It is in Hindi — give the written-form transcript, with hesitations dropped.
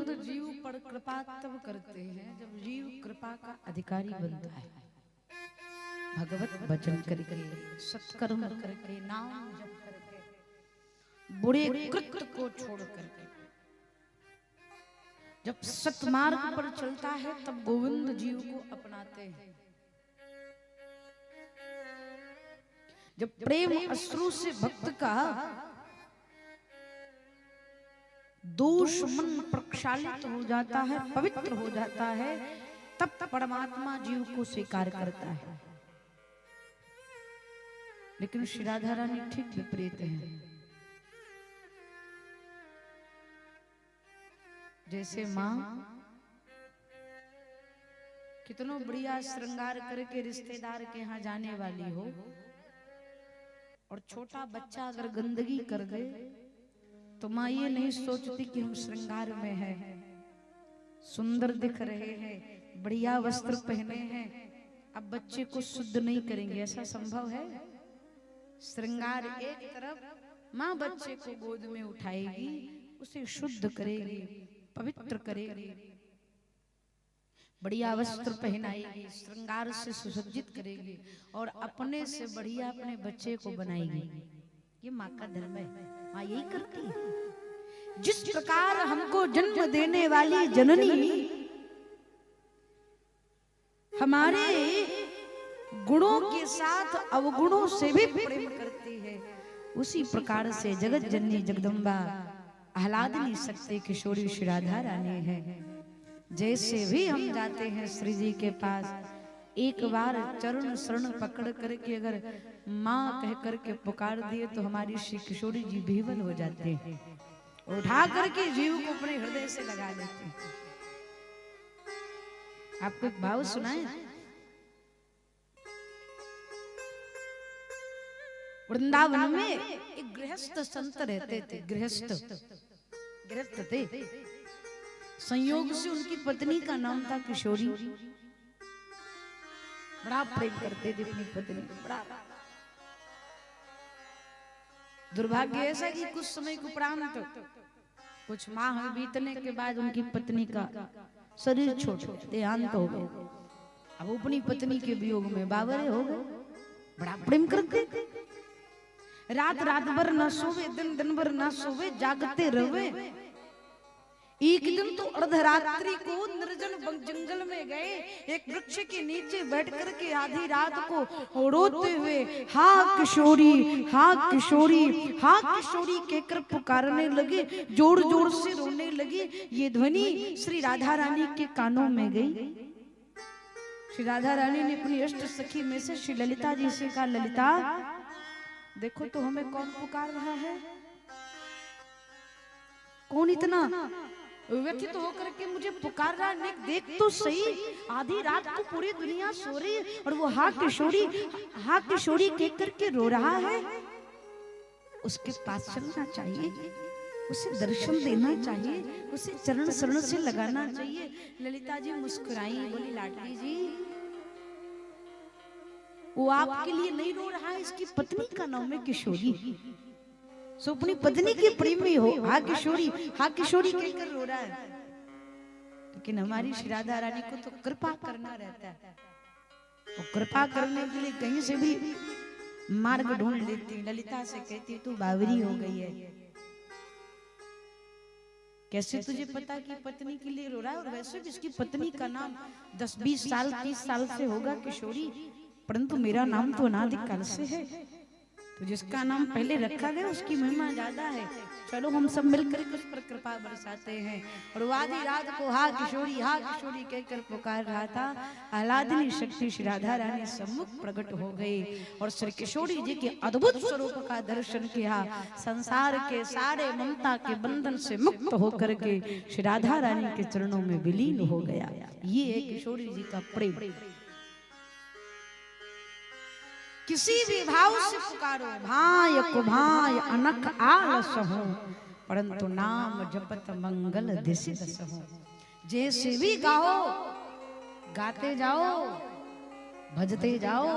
गोविंद जीव पर कृपा तब करते हैं जब जीव कृपा का अधिकारी बनता है। भगवत वचन करके, सत्कर्म करके, नाम जप करके, बुरे कृत्य को छोड़ करके जब सतमार्ग पर चलता है तब गोविंद जीव को अपनाते हैं। जब प्रेम अश्रु से भक्त का दोष मन प्रक्षालित हो जाता है, पवित्र हो जाता है, तब परमात्मा जीव को स्वीकार करता है। लेकिन श्री राधा रानी ठीक विपरीत है। जैसे माँ कितनों बढ़िया श्रृंगार करके रिश्तेदार के यहाँ जाने वाली हो और छोटा बच्चा अगर गंदगी कर दे तो माँ ये नहीं सोचती कि हम श्रृंगार में हैं, सुंदर दिख रहे हैं, बढ़िया वस्त्र पहने हैं, अब बच्चे को शुद्ध नहीं करेंगे। ऐसा संभव है? श्रृंगार एक तरफ, माँ बच्चे को गोद में उठाएगी, उसे शुद्ध करेगी, पवित्र करेगी, बढ़िया वस्त्र पहनाएगी, श्रृंगार से सुसज्जित करेगी और अपने से बढ़िया अपने बच्चे को बनाएगी। ये माँ का धर्म है, माँ यही करती है। जिस प्रकार हमको जन्म देने वाली जननी हमारे गुणों के साथ अवगुणों से भी प्रेम करती है, उसी प्रकार से जगत जननी जगदम्बा आह्लादनी शक्ति किशोरी श्री राधा रानी है। जैसे भी हम जाते हैं श्री जी के पास, एक बार चरण शरण पकड़ करके अगर माँ कह करके पुकार दिए तो हमारी श्री किशोरी जी विह्वल हो जाते हैं, उठा करके जीव को अपने हृदय से लगा लेते हैं। आपको एक भाव सुनाए? वृंदावन में एक गृहस्थ संत रहते थे। गृहस्थ थे। संयोग से उनकी पत्नी का नाम था किशोरी। बड़ा प्रेम करते थे अपनी पत्नी, बड़ा। दुर्भाग्य ऐसा कि कुछ समय के उपरांत, कुछ माह बीतने के बाद उनकी पत्नी का शरीर छोड़ देहांत हो गया। अब अपनी पत्नी के वियोग में बावरे हो गए। बड़ा प्रेम करते थे, रात रात भर न सोवे, दिन दिन भर न सोवे, जागते रहे। एक दिन तो अर्धरात्रि को निर्जन जंगल में गए, एक वृक्ष के नीचे बैठ करके आधी रात को रोते हुए हा किशोरी, हा किशोरी, हा किशोरी कहकर पुकारने लगे, जोर जोर से रोने लगे। ये ध्वनि श्री राधा रानी के कानों में गई। श्री राधा रानी ने अपनी अष्ट सखी में से श्री ललिता जी से कहा, ललिता देखो तो हमें कौन पुकार रहा है, कौन इतना व्यथित होकर के मुझे पुकार रहा है, देख तो सही, आधी रात को पूरी दुनिया सो रही है और वो हा किशोरी कह करके रो रहा है। उसके पास चलना चाहिए, उसे दर्शन देना चाहिए, उसे चरण शरण से लगाना चाहिए। ललिता जी मुस्कुराई, बोली लाडली जी वो आपके लिए नहीं रो रहा है, इसकी पत्नी का नाम है किशोरी, सो अपनी पत्नी के प्रेमी हो, हा किशोरी कहकर रो रहा है। लेकिन हमारी श्री राधा रानी को तो कृपा करना रहता है, वो कृपा करने के लिए कहीं से भी मार्ग ढूंढ लेती। ललिता से कहती तू बावरी हो गई है, कैसे तुझे पता कि पत्नी के लिए रो रहा है? और वैसे भी इसकी पत्नी का नाम 10-20 साल 30 साल से होगा किशोरी, परंतु मेरा नाम तो अनादिकाल से है, तो जिसका नाम पहले रखा गया उसकी महिमा ज्यादा है। चलो हम सब मिलकर उस पर कृपा बरसाते हैं। और आधी रात को हा किशोरी कहकर पुकार रहा था। आह्लादनी शक्ति श्री राधा रानी सम्मुख प्रकट हो गई और श्री किशोरी जी के अद्भुत स्वरूप का दर्शन किया। संसार के सारे ममता के बंधन से मुक्त होकर के श्री राधा रानी के चरणों में विलीन हो गया। ये है किशोरी जी का प्रेम। किसी भी भाव से पुकारो, भाय को भाय अनक आलस हो, परंतु नाम जपत मंगल दिसि दस हो। जैसे भी गाओ, गाते जाओ, भजते जाओ,